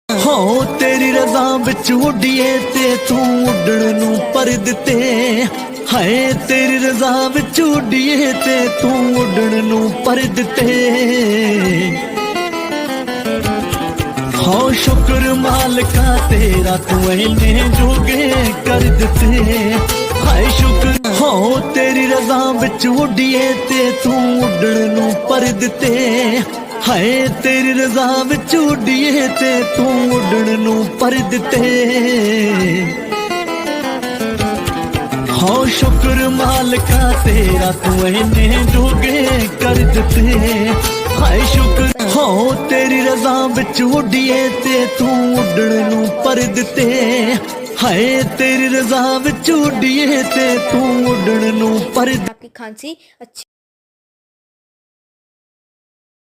हो तेरी रज़ा विच उड्डीए ते तू उड्डण नूं पर दिते। हाय तेरी रज़ा विच उड्डीए ते तू उड्डण नूं पर दिते। हो शुक्र मालका तेरा तू इन्ने जोगे कर दिते। हाय शुक्र हो तेरी रज़ा विच उड्डीए ते तू उड्डण नूं पर दिते। हाय तेरी रज़ा विच उड्डीए ते तू उड्डण नूं पर दिते। हो शुक्र मालका तेरा तू इन्ने जोगे कर दिते। हाय शुक्र हो तेरी रज़ा विच उड्डीए ते तू उड्डण नूं पर दिते। हाय तेरी रज़ा विच उड्डीए ते तू उड्डण नूं पर। आपकी खांसी अच्छी